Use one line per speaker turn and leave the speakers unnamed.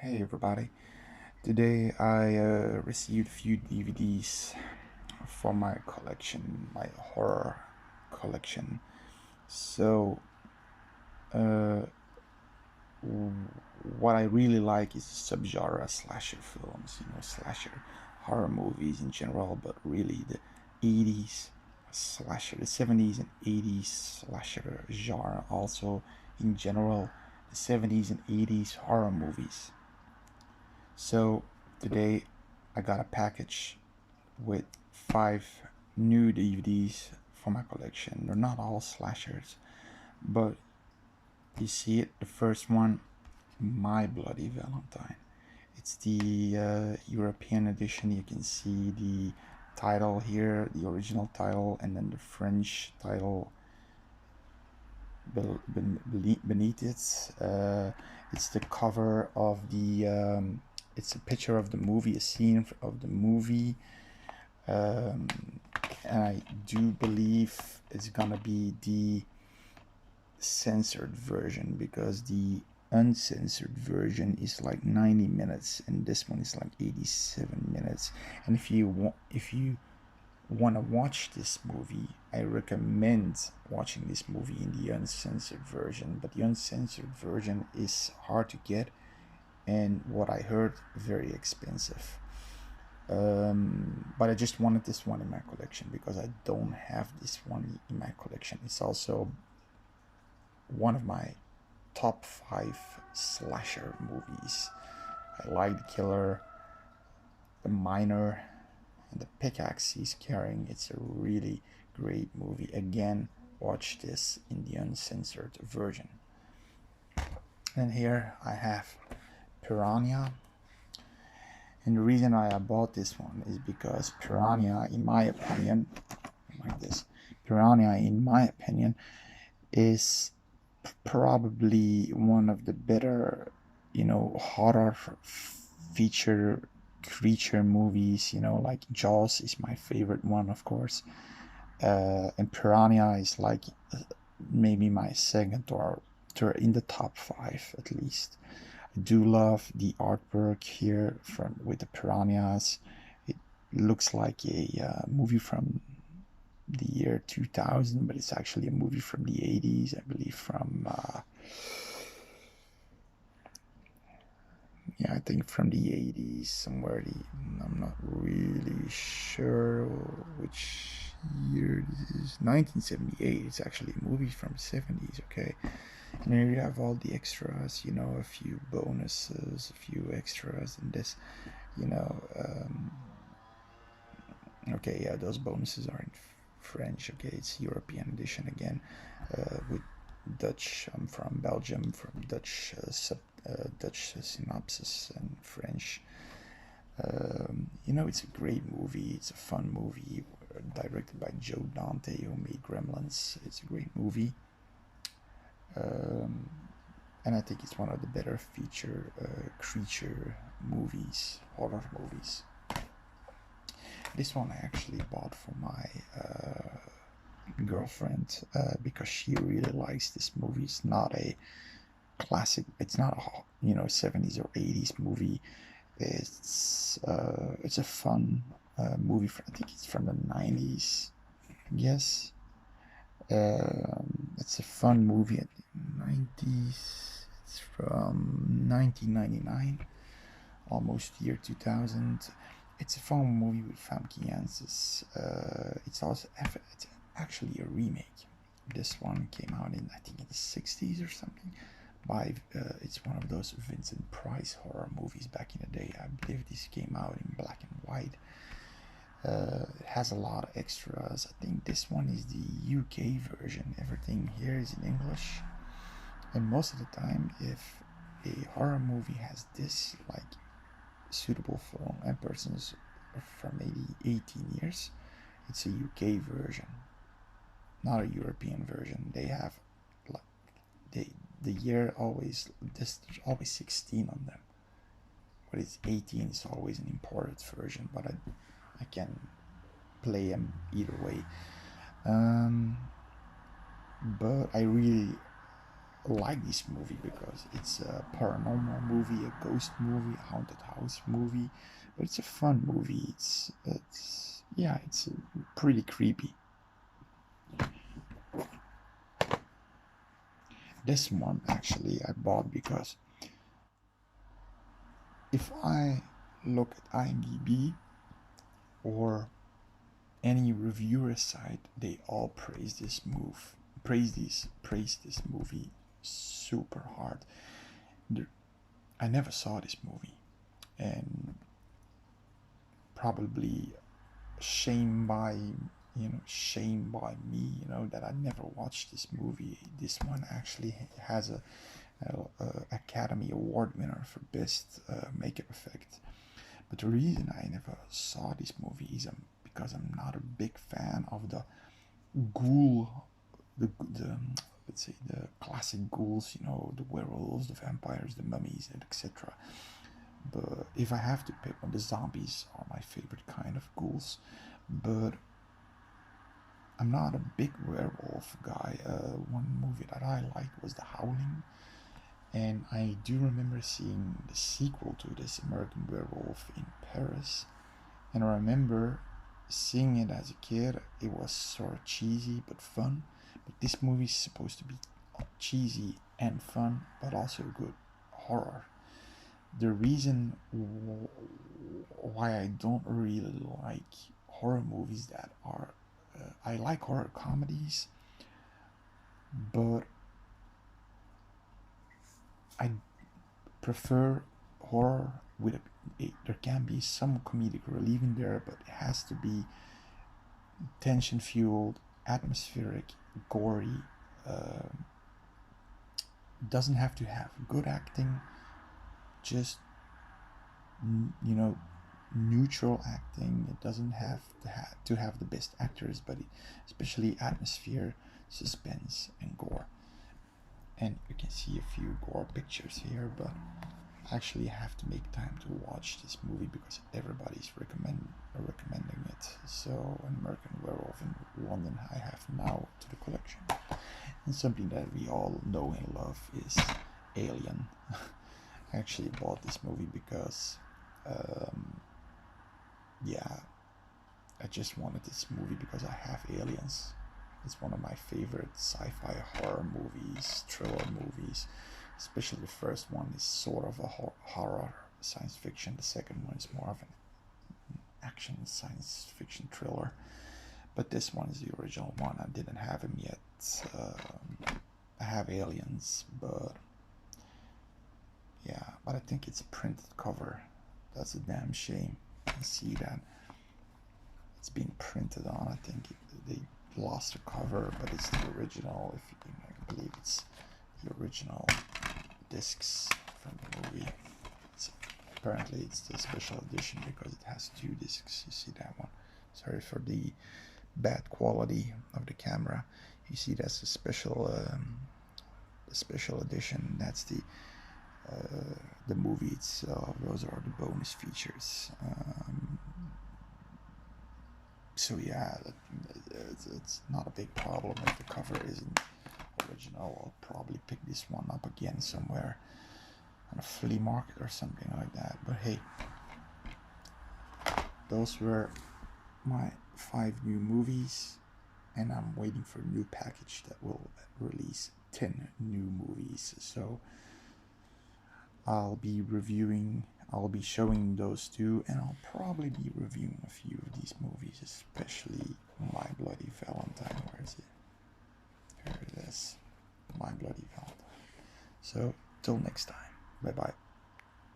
Hey everybody. Today I received a few DVDs for my collection, my horror collection. So, uh, what I really like is subgenre slasher films, slasher horror movies in general, but really the 80s slasher, the 70s and 80s slasher genre, also in general, the 70s and 80s horror movies. So today I got a package with five new DVDs for my collection. They're not all slashers, but you see it. The first one, My Bloody Valentine. It's the European edition. You can see the title here, the original title, and then the French title beneath it. It's the cover of the. It's a picture of the movie, a scene of the movie, um, and I do believe it's gonna be the censored version because the uncensored version is like 90 minutes and this one is like 87 minutes. And if you want to watch this movie, I recommend watching this movie in the uncensored version. But the uncensored version is hard to get, and what I heard, very expensive. But I just wanted this one in my collection because I don't have this one in my collection. It's also one of my top five slasher movies. I like the killer, the miner, and the pickaxe he's carrying. It's a really great movie. Again, watch this in the uncensored version. And here I have Piranha. And the reason I bought this one is because Piranha, in my opinion, like this, Piranha, in my opinion, is probably one of the better, horror feature creature movies. Like Jaws is my favorite one, of course, and Piranha is like maybe my second or third in the top five at least. I do love the artwork here from with the piranhas. It looks like a movie from the year 2000, but it's actually a movie from the 80s, I believe, from yeah, I think from the 80s somewhere. I'm not really sure which year this is. 1978. It's actually a movie from the 70s. Okay, and here you have all the extras. A few bonuses, a few extras, and this. You know, okay, yeah, those bonuses are in French. Okay, it's European edition again, with Dutch. I'm from Belgium, from Dutch synopsis and French. It's a great movie. It's a fun movie, directed by Joe Dante, who made Gremlins. It's a great movie, um, and I think it's one of the better feature creature movies, horror movies. This one I actually bought for my girlfriend because she really likes this movie. It's not a classic. It's not a 70s or 80s movie. It's a fun movie. I think it's from the 90s. Yes, it's a fun movie at the 90s. It's from 1999, almost year 2000. It's a fun movie with Famke Janssens. It's actually a remake. This one came out in, I think, in the 60s or something. It's one of those Vincent Price horror movies back in the day. I believe this came out in black and white. It has a lot of extras. I think this one is the UK version. Everything here is in English. And most of the time, if a horror movie has this, like, suitable for and persons from maybe 18 years, it's a UK version, not a European version. They have like the year always, there's always 16 on them, but it's 18. It's always an imported version, but I can play them either way. But I really like this movie because it's a paranormal movie, a ghost movie, a haunted house movie, but it's a fun movie. It's yeah, it's pretty creepy. This one actually I bought because if I look at IMDb or any reviewer site, they all praise this movie super hard. I never saw this movie, and probably shame by me, that I never watched this movie. This one actually has a Academy Award winner for best makeup effect. But the reason I never saw this movie is because I'm not a big fan of the ghoul, the let's say the classic ghouls, the werewolves, the vampires, the mummies, etc. But if I have to pick one, the zombies are my favorite kind of ghouls. But I'm not a big werewolf guy. One movie that I liked was The Howling, and I do remember seeing the sequel to this, American Werewolf in Paris, and I remember seeing it as a kid. It was sort of cheesy but fun, but this movie is supposed to be cheesy and fun, but also good horror. The reason why I don't really like horror movies that are I like horror comedies, but I prefer horror with there can be some comedic relief in there, but it has to be tension fueled, atmospheric, gory. Doesn't have to have good acting, just neutral acting. It doesn't have to have the best actors, but especially atmosphere, suspense, and gore. And you can see a few gore pictures here, but I actually have to make time to watch this movie because everybody's recommending it. So an American Werewolf in London I have now to the collection. And something that we all know and love is Alien. I actually bought this movie because yeah, I just wanted this movie because I have Aliens. It's one of my favorite sci-fi horror movies, thriller movies. Especially the first one is sort of a horror science fiction. The second one is more of an action science fiction thriller. But this one is the original one. I didn't have him yet. I have Aliens, but yeah, but I think it's a printed cover. That's a damn shame. You can see that it's being printed on. I think they lost the cover, but it's the original. If you can, I believe it's the original discs from the movie. Apparently it's the special edition because it has 2 discs. You see that one. Sorry for the bad quality of the camera. You see that's the special edition. That's the movie itself. Those are the bonus features. So yeah, it's not a big problem if the cover isn't original. I'll probably pick this one up again somewhere on a flea market or something like that. But hey, those were my 5 new movies, and I'm waiting for a new package that will release 10 new movies. So I'll be showing those 2, and I'll probably be reviewing a few of these movies, especially My Bloody Valentine. Where is it? Here it is. My Bloody Valentine. So till next time, bye bye.